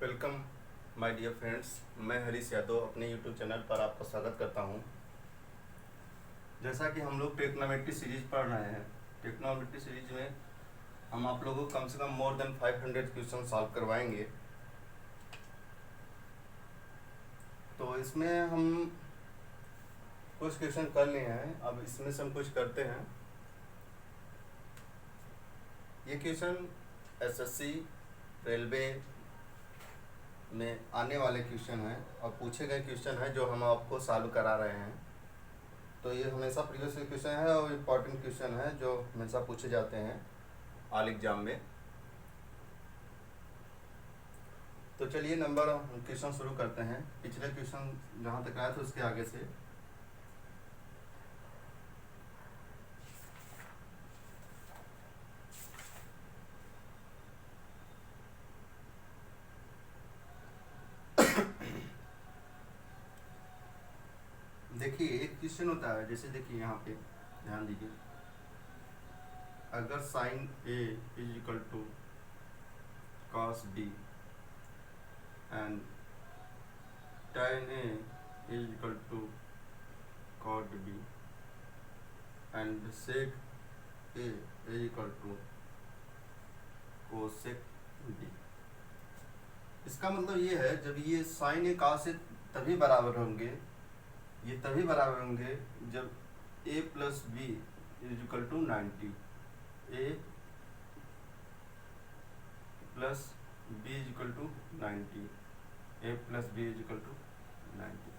Welcome my dear friends. मैं हरीश यादव अपने YouTube channel पर आपका स्वागत करता हूं। जैसा कि हम लोग ट्रिग्नोमेट्री सीरीज पढ़ रहे हैं, ट्रिग्नोमेट्री सीरीज में हम आप लोगों को कम से कम मोर देन 500 क्वेश्चन सॉल्व करवाएंगे। तो इसमें हम कुछ क्वेश्चन कर लिए हैं, अब इसमें से हम कुछ करते हैं। ये क्वेश्चन एसएससी रेलवे में आने वाले क्वेश्चन हैं और पूछे गए क्वेश्चन हैं जो हम आपको सॉल्व करा रहे हैं। तो ये हमेशा प्रीवियस क्वेश्चन है और इम्पॉर्टेंट क्वेश्चन है जो हमेशा पूछे जाते हैं ऑल एग्जाम में। तो चलिए नंबर क्वेश्चन शुरू करते हैं। पिछले क्वेश्चन जहाँ तक आया था उसके आगे से। देखिए एक क्वेश्चन होता है, जैसे देखिए यहाँ पे ध्यान दीजिए, अगर sine A is equal to cos D and tan A is equal to cot B and sec A is equal to cosec B। इसका मतलब ये है जब ये साइन ए कॉस से तभी बराबर होंगे, ये तभी बराबर होंगे जब a plus B is equal to 90, a plus B is equal to 90, a plus B is equal to 90।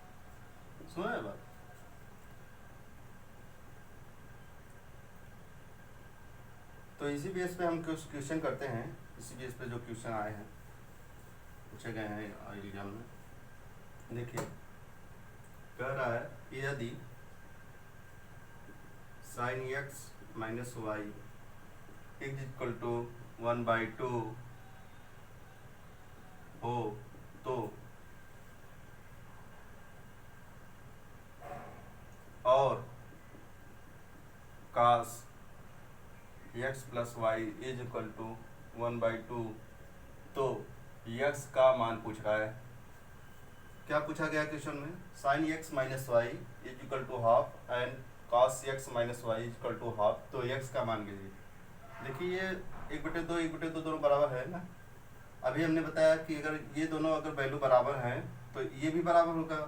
सुना है बात? तो इसी बेस पे हम कुछ क्वेश्चन करते हैं। इसी बेस पे जो क्वेश्चन आए हैं, पूछे गए हैं एग्जाम में। देखिए कह रहा है यदि sine X minus Y is equal to 1/2 हो तो और cos x plus Y is equal to 1/2 तो x का मान पूछ रहा है। क्या पूछा गया क्वेश्चन में? Sine x minus Y is equal to half and cos x minus Y is equal to half, तो x का मान कीजिए। देखिए ये 1/2 दोनों बराबर है ना। अभी हमने बताया कि अगर ये दोनों अगर वैल्यू बराबर हैं तो ये भी बराबर होगा।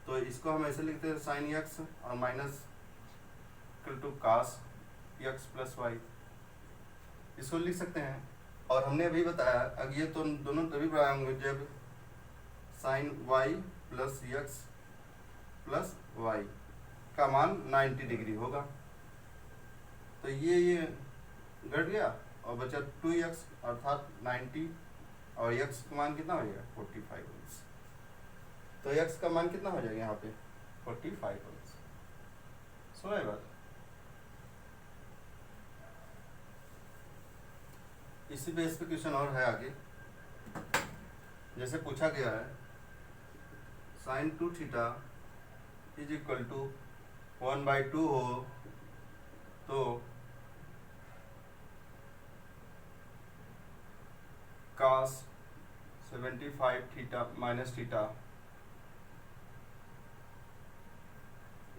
तो इसको हम ऐसे लिखते हैं साइन एक्स और minus equal to cos X plus Y, इसको लिख सकते हैं। और हमने अभी बताया अब ये तो दोनों तभी बराबर होंगे जब sine Y plus X plus Y का मान 90 डिग्री होगा। तो ये घट गया और बचा 2x अर्थात 90 और x का मान कितना हो जाएगा 45। तो x का मान कितना हो जाएगा यहाँ पे 45। सुना है बात? इसी बेस पे क्वेश्चन और है आगे। जैसे पूछा गया है sine 2 theta is equal to 1/2 हो तो cos 75 थीटा माइनस थीटा।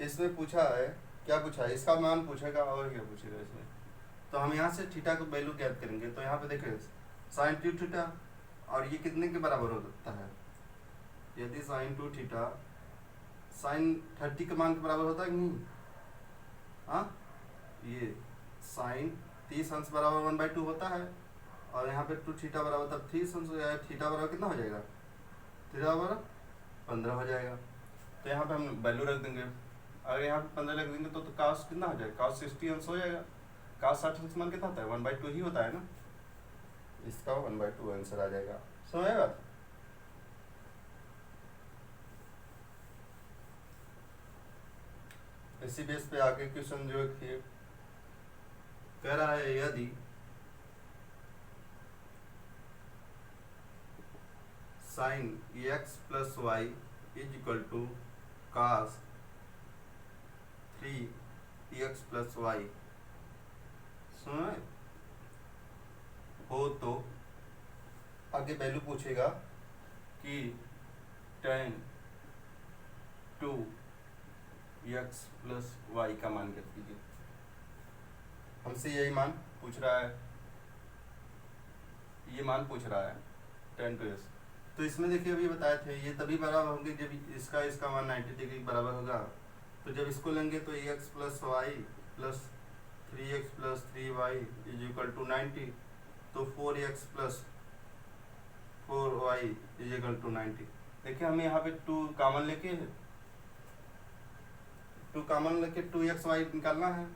इसमें पूछा है, क्या पूछा है? इसका मान पूछेगा और क्या पूछेगा इसमें। तो हम यहाँ से थीटा को वैल्यू ज्ञात करेंगे। तो यहाँ पे देखिए साइन 2 थीटा और ये कितने के बराबर हो सकता है? यदि साइन 2 थीटा साइन 30 के मान के बराबर होता है कि नहीं? हाँ, ये साइन 30 अंश बराबर 1/2 होता है और यहाँ पे 2 थीटा बराबर तब 30 अंश हो जाएगा। थीटा बराबर कितना हो जाएगा? थीटा बराबर 15 हो जाएगा। तो यहाँ पे हम वैल्यू रख देंगे। अगर यहाँ पे 15 रख देंगे तो cos कितना हो जाएगा? cos 60 अंश हो जाएगा। cos 60 अंश मान कितना होता है? 1/2 ही होता है ना। इसका 1/2 आंसर आ जाएगा। समझ आएगा? इसी बेस पे आगे क्वेश्चन जो है कह रहा है यदि sine x plus Y is equal to cos 3x plus Y सुनो हो तो आगे वैल्यू पूछेगा कि tan 2x प्लस वाई का मान ज्ञात कीजिए। हमसे यही मान पूछ रहा है, ये मान पूछ रहा है tan 2x। तो इसमें देखिए अभी बताए थे ये तभी बराबर होंगे जब इसका मान 90 डिग्री बराबर होगा। तो जब इसको लेंगे तो x plus Y plus 3x plus 3y is equal to 90। तो 4x plus 4y is equal to 90। देखिए हमें यहाँ पे 2 कॉमन लेके 2x y निकालना है।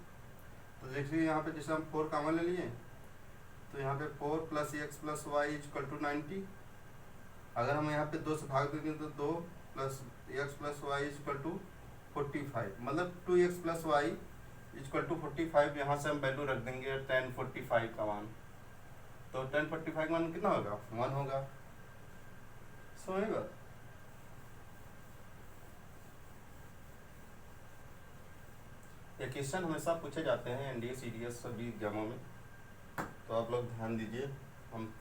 तो देखिए यहाँ पे जैसे हम 4 कॉमन ले लिए तो यहाँ पे 4 plus X plus Y is equal to 90। अगर हम यहाँ पे 2 से भाग देंगे तो 2 plus X plus Y is equal to 45, मतलब 2x plus Y is equal to 45। यहाँ से हम वैल्यू रख देंगे tan 45 का मान। तो tan 45 का मान कितना होगा, 1 होगा। समझ गए? ये क्वेश्चन हमेशा पूछे जाते हैं एनडीए सीडीएस सभी एग्जामों में, तो आप लोग ध्यान दीजिए। हम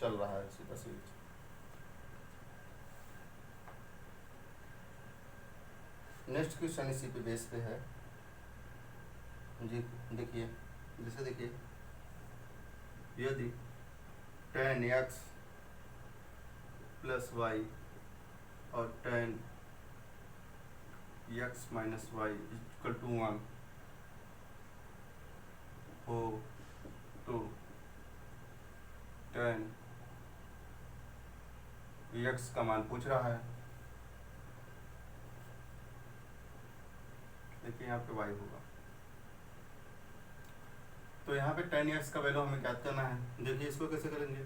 चल रहा है सीधा सीधा। नेक्स्ट क्वेश्चन इसी पे बेस पे है जी। देखिए जैसे देखिए यदि tan x प्लस वाई और tan x minus Y equal to 1 हो तो tan x का मान पूछ रहा है। देखिए यहाँ पे y होगा, तो यहाँ पे tan x का वैल्यू हमें ज्ञात करना है। देखिए इसको कैसे करेंगे,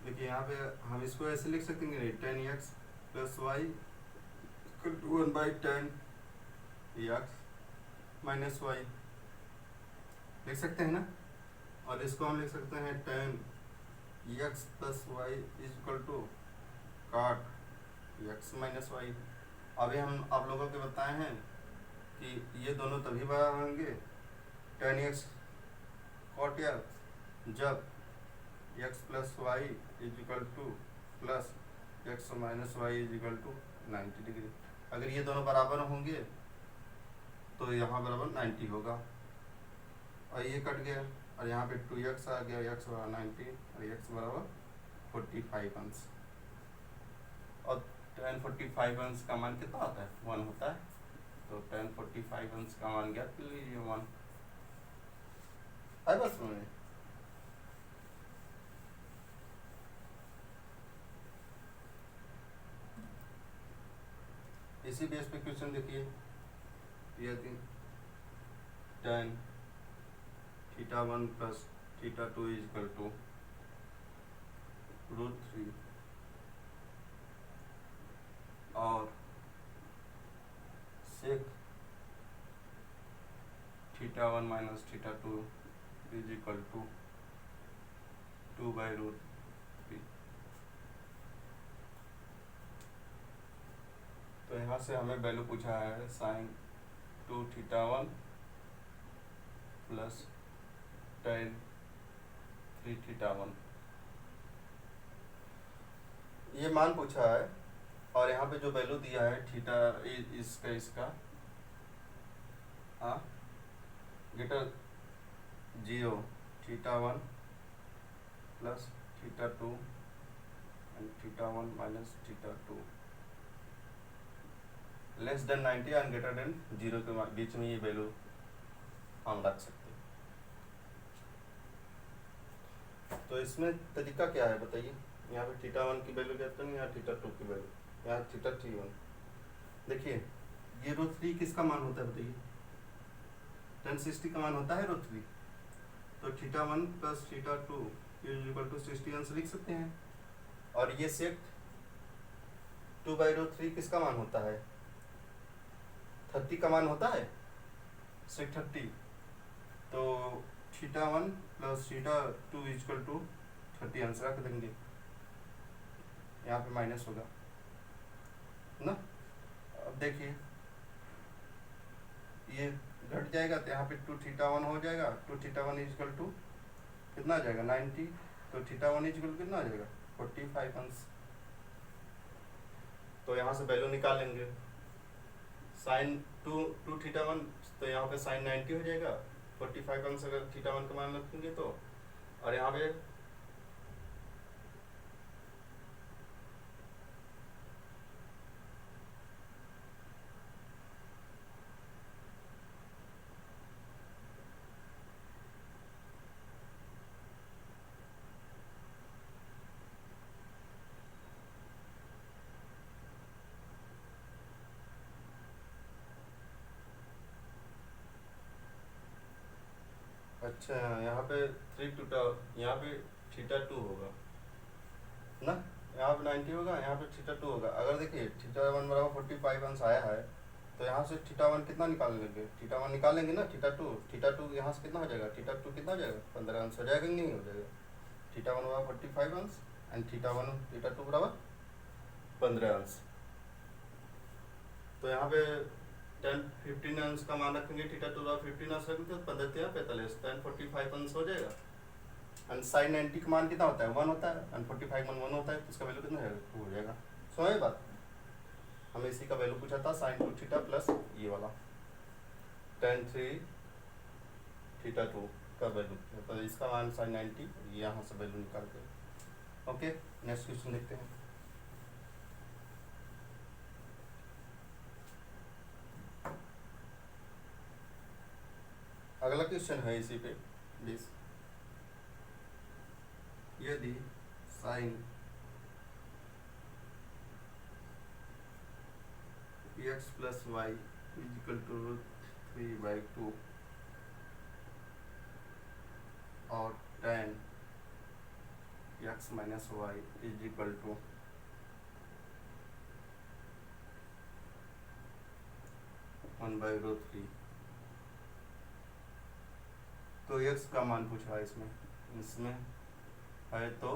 देखिए यहाँ पे हम इसको ऐसे लिख सकेंगे tan x plus Y equal to 1 by tan x minus Y लिख सकते हैं ना। और इसको हम लिख सकते हैं tan x plus Y is equal to cot x minus Y. अभी हम आप लोगों को बताए हैं कि ये दोनों तभी बराबर होंगे tan x cot x जब x plus Y is equal to plus x minus Y is equal to 90 degree. अगर ये दोनों बराबर होंगे तो यहाँ बराबर 90 होगा, और ये कट गया और यहाँ पे 2x आ गया, x बराबर 90 और x बराबर 45 अंश। और tan 45 अंश का मान कितना होता है, 1 होता है। तो tan 45 अंश का मान ज्ञात कर लीजिए 1। है बस में इसी बेस पे क्वेश्चन देखिए यदि tan θ1 plus θ2 is equal to √3 और sec θ1 minus θ2 is equal to 2 by √3। तो यहाँ से हमें वैल्यू पूछा है sin 2θ1 प्लस tan 3θ1, ये मान पूछा है। और यहाँ पे जो वैल्यू दिया है थीटा इसका greater 0 θ1 plus θ2 and θ1 minus θ2 less than 90 and greater than 0 के बीच में ये वैल्यू हम रख सकते हैं। तो इसमें तरीका क्या है बताइए। यहाँ पे θ1 की वैल्यू कहते हैं, यहाँ θ2 की वैल्यू, यहाँ θ3। देखिए ये √3 किसका मान होता है बताइए, tan 60 का मान होता है √3। तो θ1 प्लस θ2 इज इक्वल टू 60 अंश लिख सकते हैं। और ये sec 2 बाई √3 किसका मान होता है, 30 का मान होता है, sec 30। तो θ1 प्लस θ2 इज इक्वल टू 30 अंश रख देंगे, यहाँ पे माइनस होगा ना। अब देखिए ये घट जाएगा तो यहाँ पे 2θ1 हो जाएगा। 2θ1 इज इक्वल टू कितना आ जाएगा 90। तो θ1 इज इक्वल कितना आ जाएगा 45 अंश। तो यहाँ से वैल्यू निकाल लेंगे। साइन टू थीटा वन, तो यहाँ पे साइन 90 हो जाएगा 45 अंश अगर थीटा वन का मान रखेंगे तो। और यहाँ पे अच्छा यहाँ पे थ्री टूटा, यहाँ पे थीटा टू होगा ना, यहाँ पे 90 होगा, यहाँ पे थीटा टू होगा। अगर देखिए थीटा वन बराबर 45 अंश आया है तो यहाँ से थीटा वन कितना निकाल लेंगे, थीटा वन निकाल लेंगे ना, थीटा टू यहाँ से कितना हो जाएगा, थीटा टू कितना हो जाएगा 15 अंश हो जाएगा कि नहीं हो जाएगा। थीटा वन बराबर 45 अंश एंड थीटा टू बराबर 15 अंश। तो यहाँ पे 10-15 अंश का मान रखेंगे, थीटा टू बराबर 15 अंश रखेंगे तो 15-45 10 45 अंश हो जाएगा। एंड साइन 90 का मान कितना होता है 1 होता है एंड 45 मान 1 होता है, तो इसका वैल्यू कितना हो जाएगा 2 समझ बात। हमें इसी का वैल्यू पूछा था साइन 2 थीटा प्लस ये वाला tan 3 थीटा 2 का वैल्यू, तो इसका मान साइन 90, यहाँ से वैल्यू निकालते हैं। ओके नेक्स्ट क्वेश्चन देखते हैं। अगला क्वेश्चन है इसी पे 20, यदि sine x plus Y is equal to √3/2 और tan x minus Y is equal to 1/√3, तो x का मान पूछ रहा है इसमें है, तो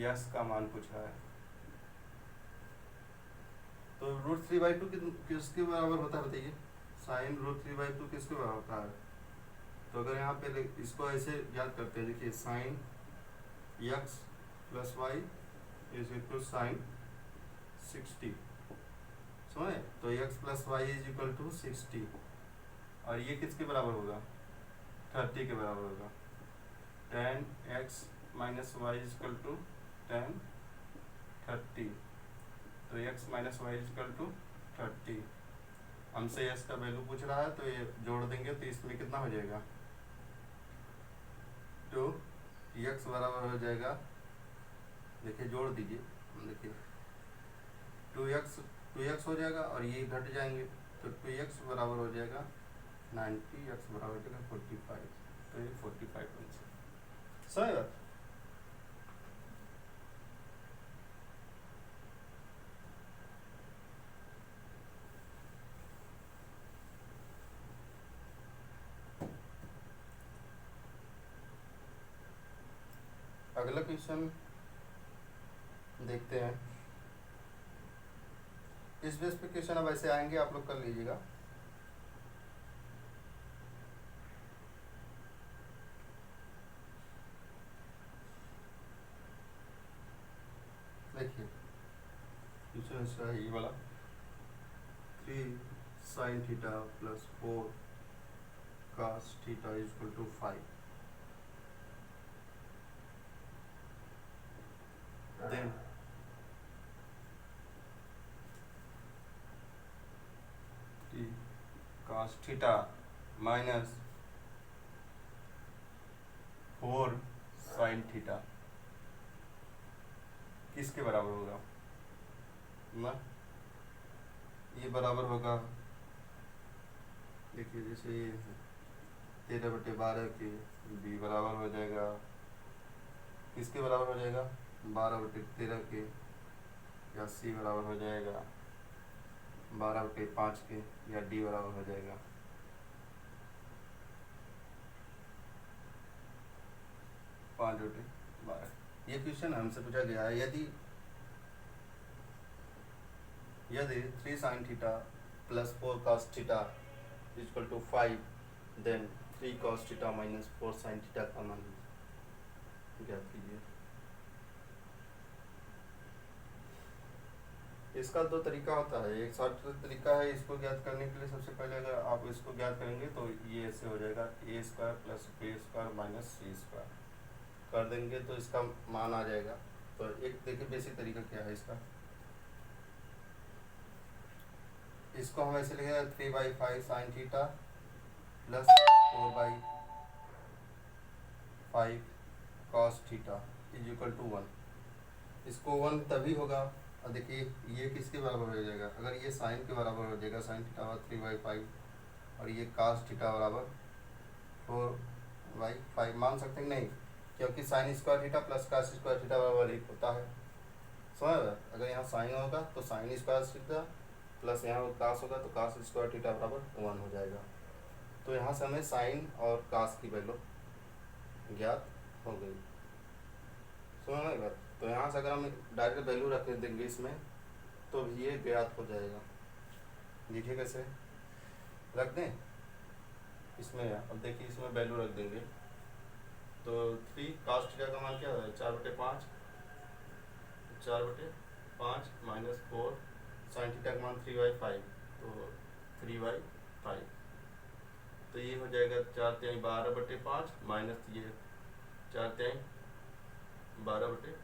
x का मान पूछ रहा है, तो √3/2 किसके बराबर होता है बताइए, साइन √3/2 किसके बराबर होता है। तो अगर यहाँ पे इसको ऐसे याद करते हैं, देखिए sine x plus Y is equal to sine 60, समझे, तो x plus Y is equal to 60 और ये किसके बराबर होगा 30 के बराबर होगा। tan x minus Y is equal to tan 30, तो x minus Y is equal to 30। हमसे x का वैल्यू पूछ रहा है, तो ये जोड़ देंगे तो इसमें कितना हो जाएगा, तो x बराबर हो जाएगा, देखिए जोड़ दीजिए, देखिए 2x हो जाएगा और ये घट जाएंगे, तो 2x बराबर हो जाएगा 90, x बराबर हो जाएगा 45, तो ये 45 आंसर सही बात। अगला क्वेश्चन देखते हैं। इस बेस पे क्वेश्चन अब ऐसे आएंगे, आप लोग कर लीजिएगा। देखिए क्वेश्चन ऐसा है, ये वाला 3 sine theta plus 4 cos theta is equal to 5, then cos theta minus 4 sine theta किसके बराबर होगा ना, ये बराबर होगा, देखिए जैसे ये 13/12 के b बराबर हो जाएगा, किसके बराबर हो जाएगा 12/13 के, या c बराबर हो जाएगा 12/5 के, या d बराबर हो जाएगा 5/12। ये क्वेश्चन हमसे पूछा गया है, यदि 3 sine theta plus 4 cos theta equal to 5, then 3 cos theta minus 4 sine theta का मान ज्ञात कीजिए। इसका दो तरीका होता है, एक शॉर्ट तरीका है इसको ज्ञात करने के लिए। सबसे पहले अगर आप इसको ज्ञात करेंगे तो ये ऐसे हो जाएगा A square plus B square minus C square कर देंगे तो इसका मान आ जाएगा। तो एक देखिए बेसिक तरीका क्या है इसका, इसको हम ऐसे लिखेंगे 3/5 sine theta plus 4/5 cos theta is equal to 1। इसको 1 तभी होगा, और देखिए ये किसके बराबर हो जाएगा, अगर ये साइन के बराबर हो जाएगा, साइन थीटा बराबर 3/5 और ये कास थीटा बराबर 4/5 मान सकते हैं नहीं, क्योंकि sine square theta plus cos square theta बराबर 1 होता है। समझ रहे? अगर यहाँ साइन होगा तो साइन स्क्वायर थीटा प्लस यहाँ कास होगा तो कास स्क्वायर थीटा बराबर 1 हो जाएगा। तो यहाँ से हमें साइन और कास की वैल्यू ज्ञात हो गई। समझ में बात? तो यहाँ से अगर हम डायरेक्ट वैल्यू रख देंगे इसमें तो ये ज्ञात हो जाएगा। देखिए कैसे रख दें इसमें, अब देखिए इसमें वैल्यू रख देंगे तो 3 cos थीटा का मान क्या है 4/5 माइनस 4 साइन थीटा का मान 3/5 तो 3/5 तो ये हो जाएगा 4/3 12/5 माइनस ये 4/3 12/5।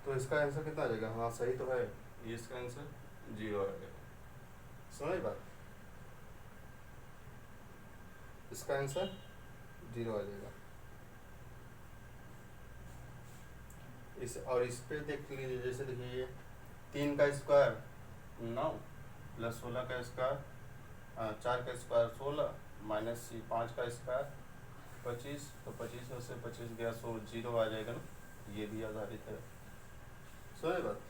तो इसका आंसर कितना आ जाएगा? हाँ सही तो है, ये इसका आंसर 0 आ जाएगा। समझ बात? इसका आंसर 0 आ जाएगा। इस और इस पे देख लीजिए, जैसे देखिए 3 का स्क्वायर 9 प्लस 16 का स्क्वायर 4 का स्क्वायर 16 माइनस 5 का स्क्वायर 25 तो 25 में से 25 गया 0 आ जाएगा ना, ये भी आधारित है। समझ बात?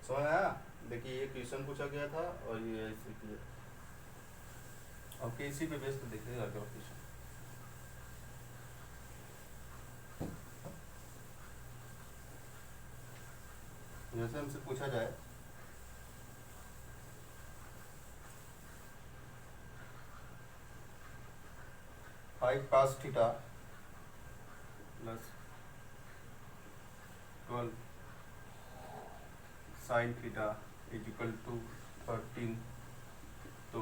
समझ आया? देखिए ये क्वेश्चन पूछा गया था और ये ऐसे किया, और इसी पे बेस पे देखिएगा क्या क्वेश्चन। जैसे हमसे पूछा जाए 5 cos theta plus 12 sine theta is equal to 13 तो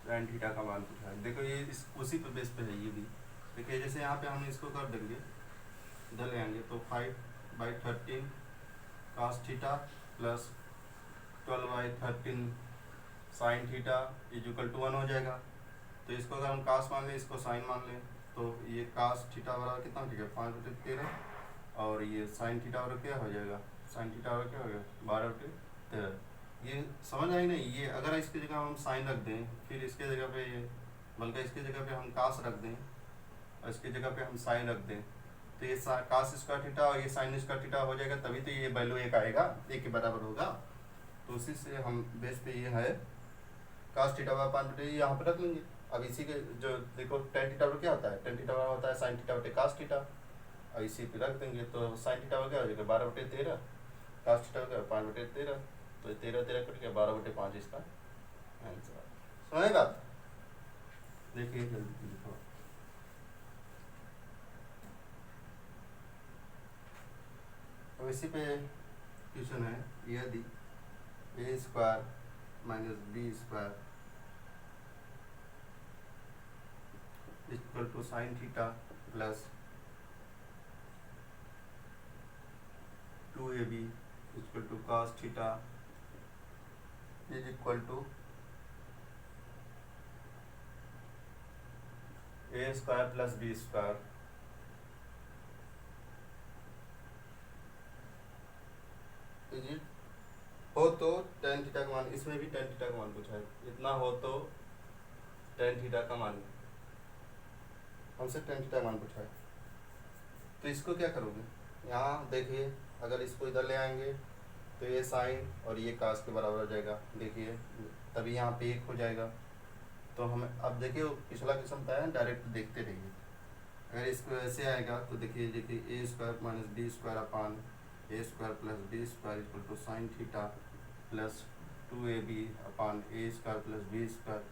साइन थीटा का मान पूछा है। देखो ये इस उसी पे बेस पे है ये भी। देखिए जैसे यहाँ पे हम इसको कर देंगे इधर ले आएंगे तो 5/13 cos theta plus 12/13 sine theta is equal to 1 हो जाएगा। तो इसको अगर हम कास मान लें, इसको साइन मान लें, तो ये कास थीटा बराबर कितना हो जाएगा 5/13 और ये साइन थीटा बराबर क्या हो जाएगा, साइन थीटा बराबर क्या हो गया 12/13। ये समझ आई नहीं? ये अगर इसकी जगह हम साइन रख दें, फिर इसके जगह पे ये बल्कि इसकी जगह पे हम कास रख दें और इसकी जगह पे हम साइन रख दें तो ये कास स्क्वायर थीटा और ये साइन स्क्वायर थीटा हो जाएगा, तभी तो ये वैल्यू 1 आएगा, 1 के बराबर होगा। तो उसी से हम बेस पे ये है कास थीटा बराबर 5/13 यहाँ पे रख लेंगे। अब इसी के जो देखो टेन थीटा क्या होता है, टेन थीटा होता है साइन थीटा बटे कास थीटा, और इसी पे रख देंगे तो साइन थीटा क्या हो जाएगा 12/13, कास थीटा क्या 5/13, तो 13 कट गया 12/5 इसका आंसर। समझ बात? देखिए जल्दी लिखो। तो इसी पे क्वेश्चन है, यदि a square minus B square equal to sine theta plus 2ab equal to cos theta is equal to a square plus B square is हो तो इसमें भी टेन थीटा का मान पूछा है, इतना हो तो टेन थीटा का मान, हमसे टेन थीटा मान पूछा है। तो इसको क्या करोगे, यहाँ देखिए अगर इसको इधर ले आएंगे तो ये साइन और ये कास के बराबर हो जाएगा, देखिए तभी यहाँ पे एक हो जाएगा। तो हमें अब देखिए पिछला क्वेश्चन था डायरेक्ट देखते रहिए। अगर इसको ऐसे आएगा तो देखिए A square minus B square upon A square plus B square equal to sine theta plus 2ab upon A square plus B square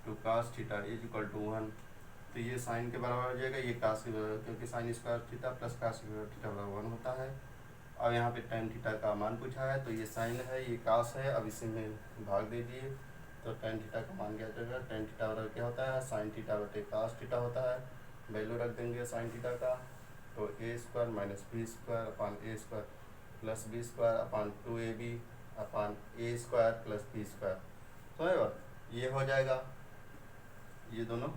to cos theta is equal to 1। तो ये साइन के बराबर हो जाएगा, ये कास के बराबर, क्योंकि sine square theta plus cos theta बराबर 1 होता है। अब यहाँ पे टेन थीटा का मान पूछा है, तो ये साइन है ये कास है, अब इसी में भाग दे दिए तो टेन थीटा का मान क्या जाएगा, टेन थीटा बराबर क्या होता है, साइन थीटा बटे कास थीटा होता है। वैल्यू रख देंगे साइन थीटा का, तो A square minus B square upon A square plus B square upon 2ab upon A square plus B square. समझ ये हो जाएगा, ये दोनों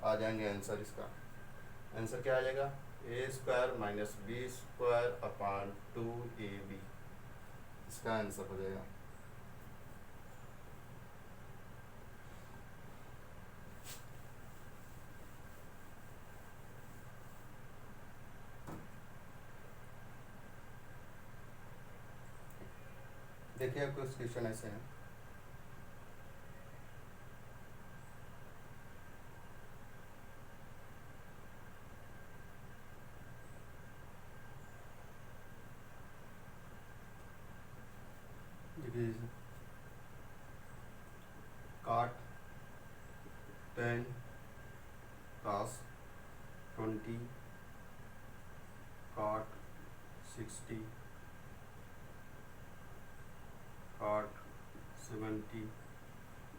आ जाएंगे आंसर। इसका आंसर क्या आ जाएगा, A square minus B square upon 2ab, इसका आंसर हो जाएगा। देखिए अब कुछ क्वेश्चन ऐसे हैं, काट 10 कास 20 काट 60 काट 70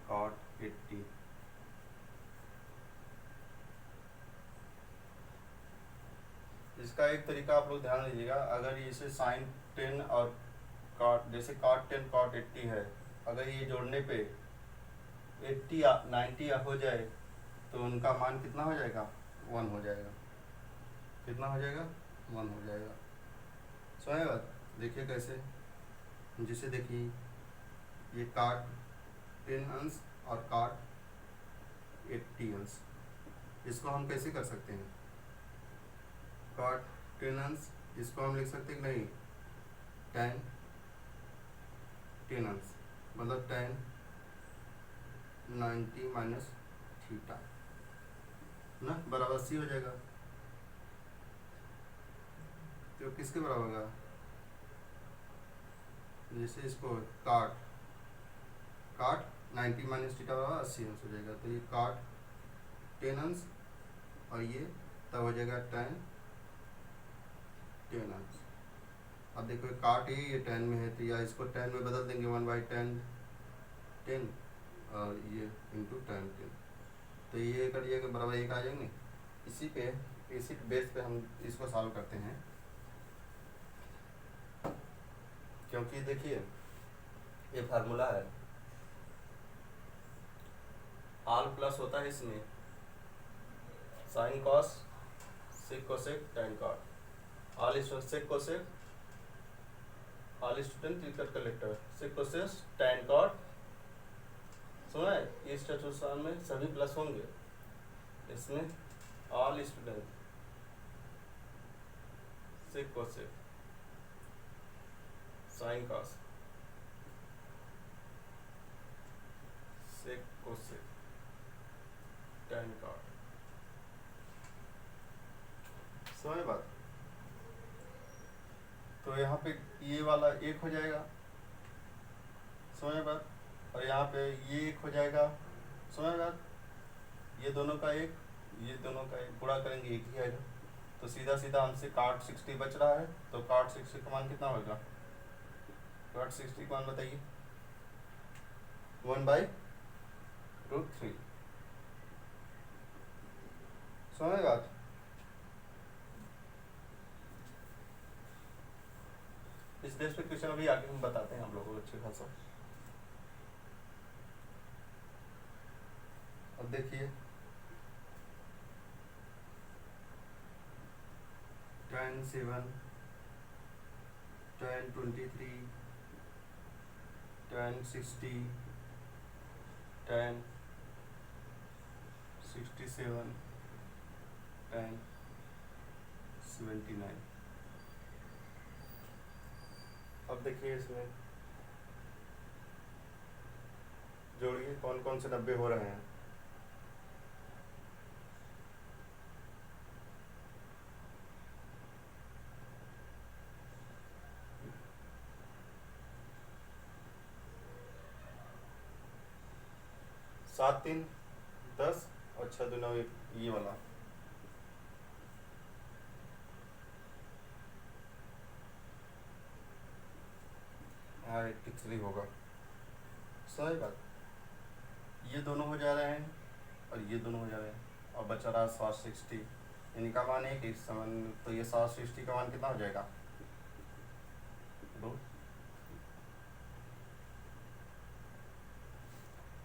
काट 80। इसका एक तरीका आप लोग ध्यान दीजिएगा, अगर इसे साइन 10 और काट, जैसे काट 10 काट 80 है, अगर ये जोड़ने पे 80 90 हो जाए तो उनका मान कितना हो जाएगा, 1 हो जाएगा। कितना हो जाएगा, 1 हो जाएगा। समझ बात, देखिए कैसे, जिसे देखिए ये काट 10 अंश और काट 80 अंश, इसको हम कैसे कर सकते हैं, काट 10 अंश इसको हम लिख सकते हैं कि नहीं, 10 अंश मतलब 10 90 माइनस थीटा ना बराबर 80 हो जाएगा। तो किसके बराबर होगा, जैसे इसको काट 90 माइनस थीटा बराबर 80 अंश हो जाएगा। तो ये काट 10 अंश और ये तब हो जाएगा 10 अंश। अब देखो काट ये 10 में है, तो या इसको 10 में बदल देंगे, 1/10 10 और ये इंटू 10 तो ये करिएगा बराबर 1 आ जाएंगे। इसी बेस पे हम इसको सॉल्व करते हैं, क्योंकि देखिए ये फार्मूला है, आल प्लस होता है इसमें sine cos sec cosec tan cot, all sec cosec all student cricket collector sec cosec tan cot. सुना है, इस चतुर्थांश में सभी प्लस होंगे, इसमें all student sec cosec sine cos sec cosec tan cot. समझ बात, तो यहाँ पे ये वाला 1 हो जाएगा, समझ बात, और यहाँ पे ये 1 हो जाएगा, समझ बात, ये दोनों का 1 ये दोनों का 1 गुणा करेंगे 1 ही आएगा। तो सीधा सीधा हमसे काट 60 बच रहा है, तो काट 60 का मान कितना होगा, काट 60 का मान बताइए, 1/√3। समझ बात, इस बेस पे क्वेश्चन अभी आगे हम बताते हैं हम लोगों को अच्छे खासा। अब देखिए 10 7 10 23 10 60 10 67 10 79। अब देखिए इसमें जोड़िए कौन कौन से 90 हो रहे हैं। सात तीन 10 और 6 दूना ये वाला। हाँ 83 होगा। सही बात, ये दोनों हो जा रहे हैं और ये दोनों हो जा रहे हैं और बचा रहा 760। इनका मान है कि समान, तो ये 760 का मान कितना हो जाएगा? 2।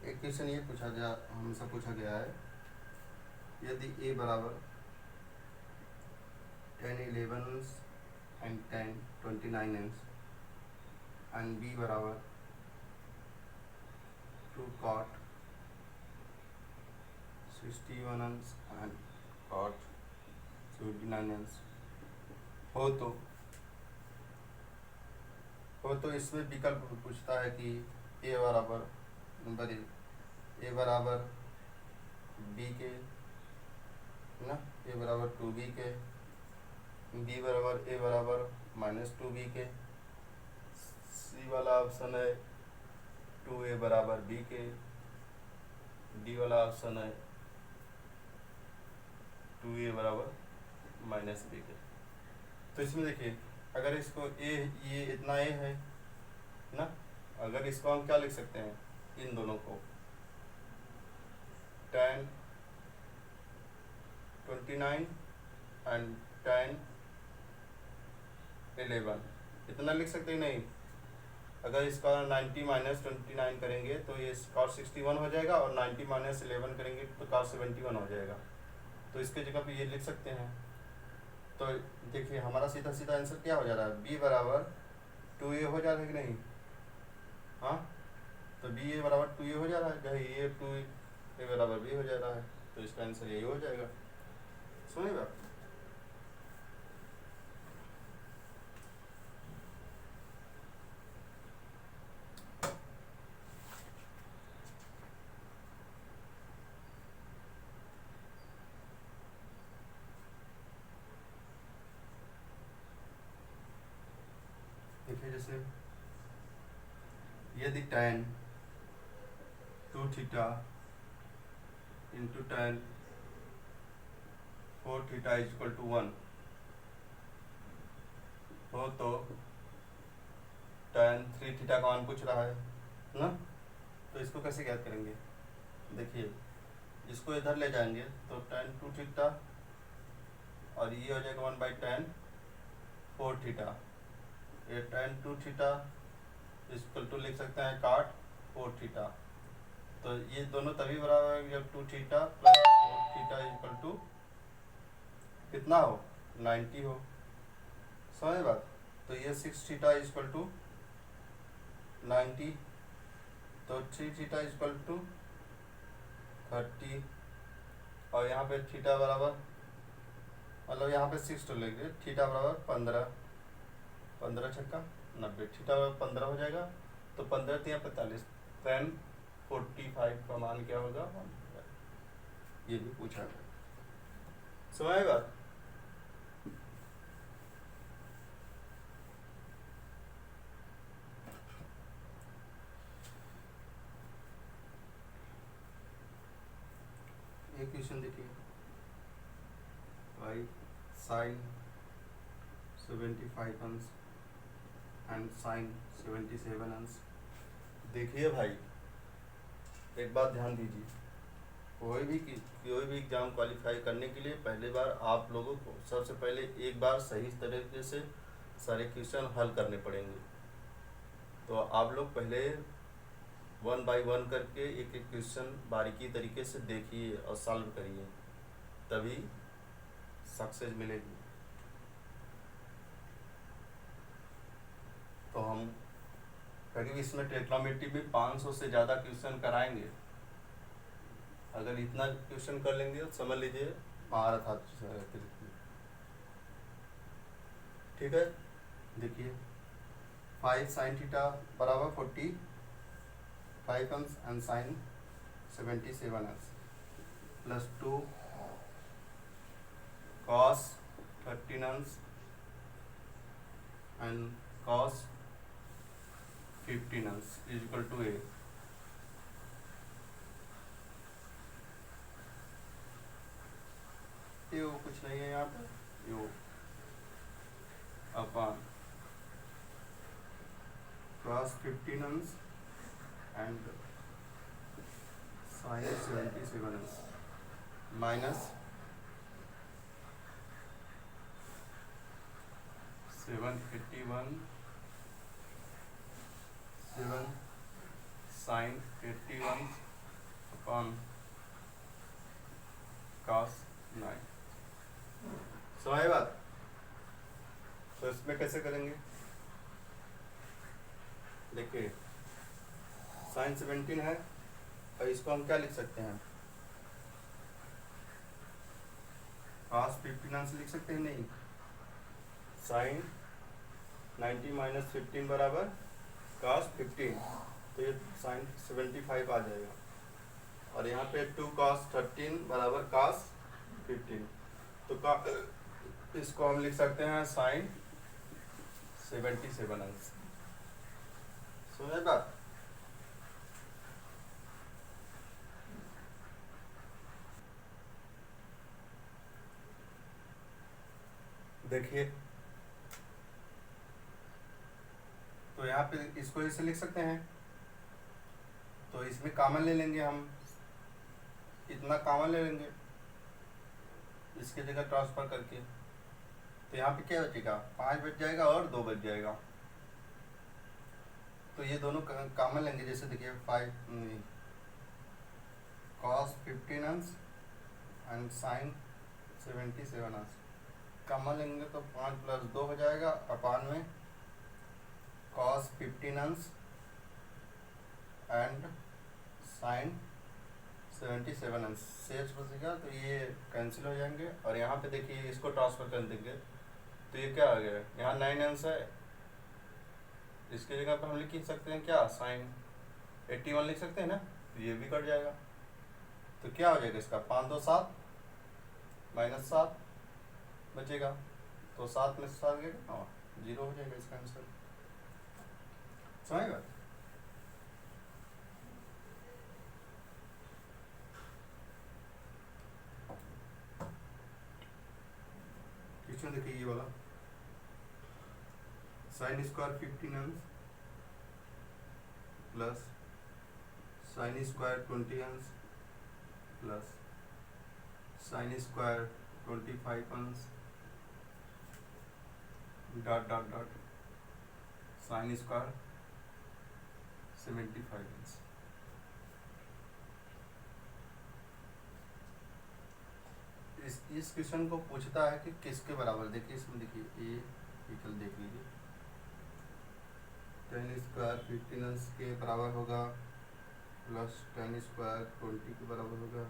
एक क्वेश्चन ये हमसे पूछा गया है, यदि a बराबर 10 11 and 10 29 and b बराबर 2 cot 61 and cot 79 हो तो इसमें विकल्प पूछता है कि a बराबर नंबर a बराबर b के ना, a बराबर 2b के, b बराबर a बराबर -2b के, c वाला ऑप्शन है 2a बराबर b के, d वाला ऑप्शन है 2a बराबर -b के। तो इसमें देखिए अगर इसको ये इतना a है ना, अगर इसको हम क्या लिख सकते हैं, इन दोनों को 10 29 एंड 10 11 इतना लिख सकते हैं। नहीं, अगर इसका 90 - 29 करेंगे तो ये cos 61 हो जाएगा और 90 - 11 करेंगे तो cos 71 हो जाएगा। तो इसके जगह पे ये लिख सकते हैं। तो देखिए हमारा सीधा सीधा आंसर क्या हो जा रहा है, b बराबर 2a हो जा रहा है कि नहीं? हाँ, तो b बराबर 2a हो जा रहा है, जहाँ ये 2a बराबर b हो जा रहा है, तो इसका आंसर यही हो जाएगा। सुनिएगा, देखिए जैसे यदि tan 2 theta into tan 4 theta equal to 1 हो तो tan 3 थीटा का मान पूछ रहा है ना, तो इसको कैसे ज्ञात करेंगे? देखिए इसको इधर ले जाएंगे तो tan 2 थीटा और ये हो जाएगा 1/tan 4 थीटा। ये tan 2 थीटा इक्वल टू लिख सकते हैं cot 4 थीटा। तो ये दोनों तभी बराबर है जब 2 theta plus 4 theta equal to कितना हो, 90 हो। समझ बात? तो ये 6 थीटा इक्वल टू 90, तो 3 थीटा इक्वल टू 30 और यहाँ पे थीटा बराबर, मतलब यहाँ पे 6 तो लेंगे, थीटा बराबर 15, 15 छक्का 90, थीटा बराबर 15 हो जाएगा। तो 15 3 45, tan 45 का मान क्या होगा? ये भी पूछा है। समझ बात? एक क्वेश्चन देखिए, y sin 75 अंश एंड sin 77 अंश। देखिए भाई एक बात ध्यान दीजिए, कोई भी एग्ज़ाम क्वालिफाई करने के लिए पहले बार आप लोगों को सबसे पहले एक बार सही तरीके से सारे क्वेश्चन हल करने पड़ेंगे। तो आप लोग पहले 1 बाय 1 करके एक एक क्वेश्चन बारीकी तरीके से देखिए और सॉल्व करिए, तभी सक्सेस मिलेगी। तो हम करीब इसमें ट्रिग्नोमेट्री में 500 से ज़्यादा क्वेश्चन कराएंगे। अगर इतना क्वेश्चन कर लेंगे तो समझ लीजिए महारत हाथ जाएगा। ठीक है, देखिए 5 sin थीटा बराबर 45 अंश एंड साइन 77 अंश प्लस 2 cos 13 अंश एंड cos 15 अंश इज इक्वल टू ए। ये वो कुछ नहीं है यहाँ पे, यो अपन cos 15 अंश एंड साइन 77 अंश माइनस 781 7 साइन 81 अपॉन cos 9। समझ बात? तो इसमें कैसे करेंगे, देखिए साइन 17 है और इसको हम क्या लिख सकते हैं, cos 15 अंश लिख सकते हैं, नहीं साइन 90 माइनस 15 बराबर cos 15, तो ये साइन 75 आ जाएगा और यहाँ पे 2 cos 13 बराबर cos 15, तो इसको हम लिख सकते हैं साइन 77 अंश। समझे बात? देखिए तो यहाँ पे इसको इसे लिख सकते हैं, तो इसमें कॉमन ले लेंगे हम, इतना कॉमन ले लेंगे इसके जगह ट्रांसफर करके, तो यहाँ पे क्या बचेगा, 5 बच जाएगा और 2 बच जाएगा, तो ये दोनों कॉमन लेंगे। जैसे देखिए 5 cos 15 अंश एंड साइन 77 अंश कॉमन लेंगे तो 5 प्लस 2 हो जाएगा अपान में cos 15 अंश एंड साइन 77 अंश शेष बचेगा, तो ये कैंसिल हो जाएंगे और यहाँ पे देखिए इसको ट्रांसफर कर देंगे, तो ये क्या आ गया, यहाँ 9 अंश है, इसकी जगह पर हम लिख सकते हैं क्या, साइन 81 लिख सकते हैं ना, तो ये भी कट जाएगा, तो क्या हो जाएगा इसका 5 2 7 माइनस 7 बचेगा, तो 7 में 7 गया, हाँ 0 हो जाएगा इसका आंसर। समझेगा? क्वेश्चन देखिए ये वाला, साइन स्क्वायर 15 अंश प्लस साइन स्क्वायर 20 अंश प्लस साइन स्क्वायर 25 अंश dot dot dot sine square 75 अंश। इस क्वेश्चन को पूछता है कि किसके बराबर, देखिए इसमें देखिए ए इक्वल देख लीजिए, tan स्क्वायर 15 अंश के बराबर होगा प्लस tan स्क्वायर 20 के बराबर होगा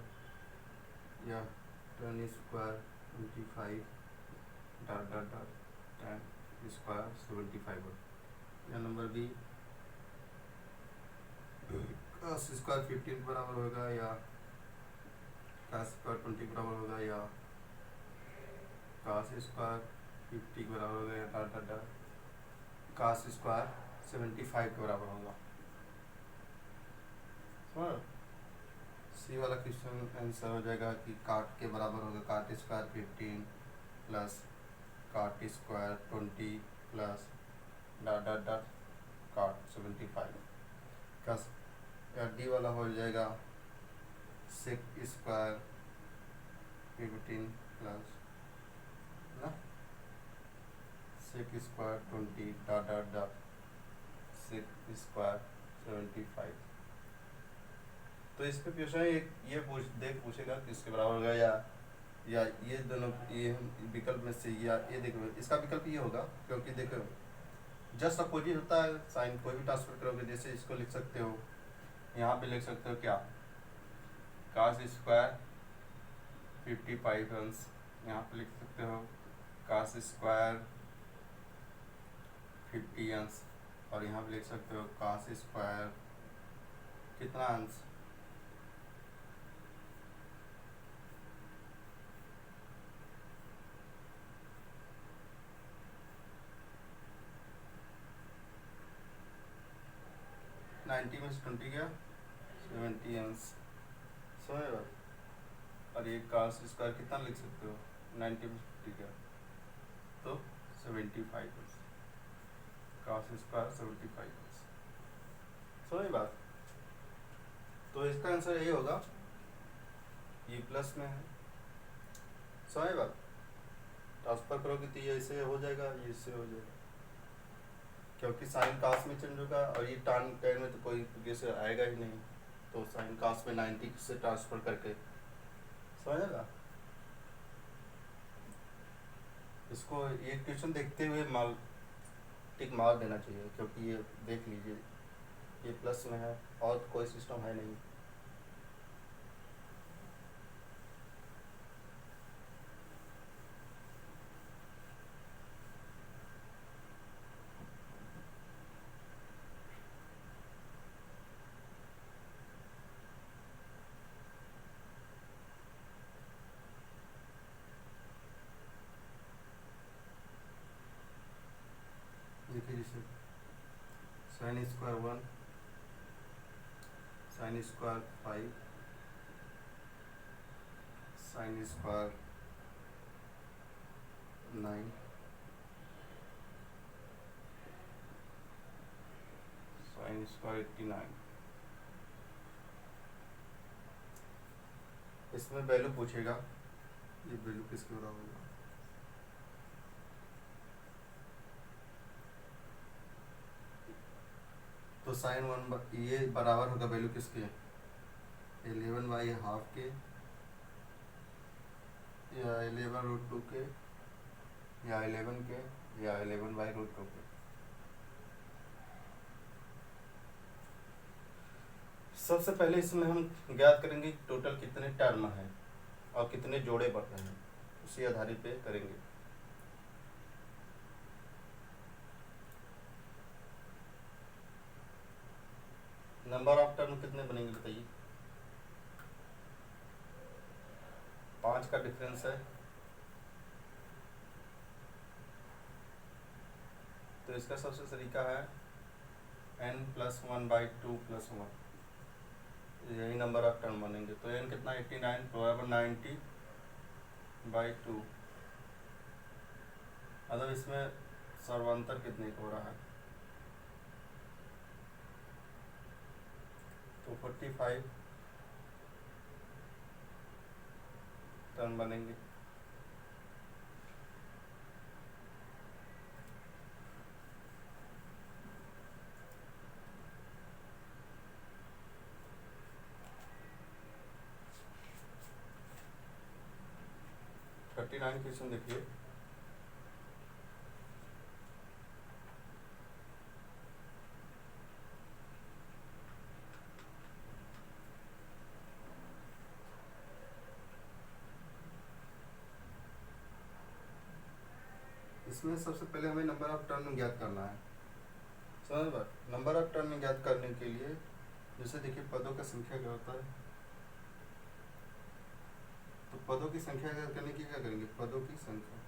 या tan square 25 dot dot dot tan square 75 होगा, या नंबर बी cos स्क्वायर 15 के बराबर होगा या cos स्क्वायर 20 के बराबर होगा या cos स्क्वायर 50 के बराबर होगा या dot dot dot cos square 75 के बराबर होगा। सी वाला क्वेश्चन आंसर हो जाएगा कि काट के बराबर होगा काट स्क्वायर 15 प्लस काट square 20 plus dot dot dot काट 75 का, या डी वाला हो जाएगा सेक स्क्वायर 15 प्लस ना sec square 20 dot dot dot sec square 75। तो इस पे क्वेश्चन ये पूछेगा कि इसके बराबर होगा या ये दोनों ये विकल्प में से, या ये देखो इसका विकल्प ये होगा, क्योंकि देखो जस्ट अपोजिट होता है साइन, कोई भी ट्रांसफर करोगे जैसे इसको लिख सकते हो, यहाँ पे लिख सकते हो क्या, कास स्क्वायर 55 अंश, यहाँ पे लिख सकते हो कास स्क्वायर 50 अंश, और यहाँ पे लिख सकते हो कास स्क्वायर कितना अंश, नाइन्टी में से 20 गया 70 अंश, समझ लो। और ये कास स्क्वायर कितना लिख सकते हो, 90 में से 50 गया तो 75 अंश, कास स्क्वायर 75 अंश, समझ बात। तो इसका आंसर यही होगा, ये प्लस में है, समझ बात। ट्रांसफर करोगे तो ये ऐसे हो जाएगा, ये इससे हो जाएगा, क्योंकि साइन कास में चेंज होगा, और ये टान टेन में तो कोई जैसे आएगा ही नहीं, तो साइन कास में 90 से ट्रांसफर करके, समझेगा। इसको ये क्वेश्चन देखते हुए टिक मार देना चाहिए, क्योंकि ये देख लीजिए ये प्लस में है और कोई सिस्टम है नहीं। देखिए जैसे sine square 1, sine square 5, sine square 9, sine square 89। इसमें वैल्यू पूछेगा, ये वैल्यू किसके बराबर होगा, तो साइन 1 ये बराबर होगा वैल्यू किसके, 11/½ के, या 11√2 के, या 11 के, या 11/√2 के। सबसे पहले इसमें हम ज्ञात करेंगे टोटल कितने टर्म हैं और कितने जोड़े बढ़ रहे हैं, उसी आधारित पे करेंगे। नंबर ऑफ टर्म कितने बनेंगे बताइए, 5 का डिफरेंस है, तो इसका सबसे तरीका है n+1/2 + 1, यही नंबर ऑफ टर्म बनेंगे। तो n कितना 89 बराबर 90/2, मतलब इसमें सर्वांतर कितने का हो रहा है, तो 45 टर्म बनेंगे। थर्टी 39 क्वेश्चन देखिए, इसमें सबसे पहले हमें नंबर ऑफ टर्न ज्ञात करना है, समझ बात। नंबर ऑफ टर्न ज्ञात करने के लिए जैसे देखिए पदों का संख्या क्या होता है, तो पदों की संख्या ज्ञात करने की क्या करेंगे, पदों की संख्या,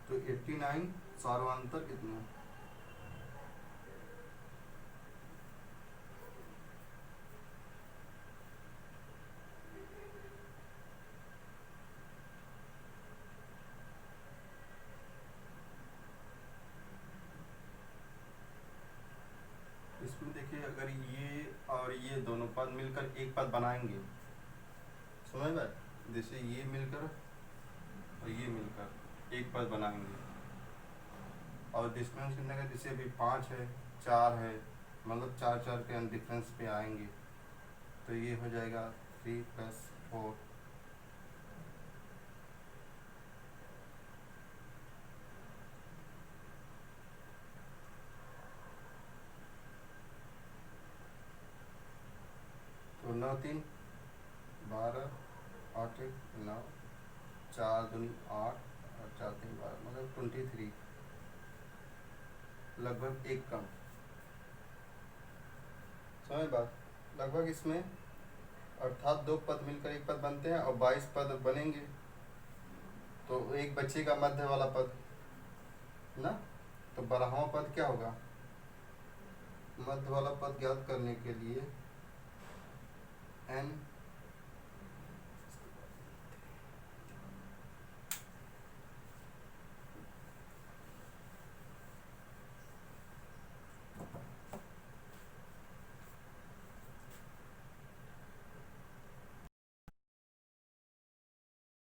तो 89 सर्वांतर कितना, इसमें देखिए अगर ये और ये दोनों पद मिलकर एक पद बनाएंगे, समझ बात, जैसे ये मिलकर और ये मिलकर एक पद बनाएंगे, और डिस्टेंस कितने का, जैसे अभी 5 है 4 है, मतलब 4 के डिफरेंस पे आएंगे, तो ये हो जाएगा 3 + 4, 9 3 12, 8 1 9, 4 2 8 और 4 3 12, मतलब 23, लगभग एक कम। समझ बात, लगभग इसमें अर्थात दो पद मिलकर एक पद बनते हैं और 22 पद बनेंगे, तो एक बचेगा मध्य वाला पद ना। तो 12वां पद क्या होगा? मध्य वाला पद ज्ञात करने के लिए n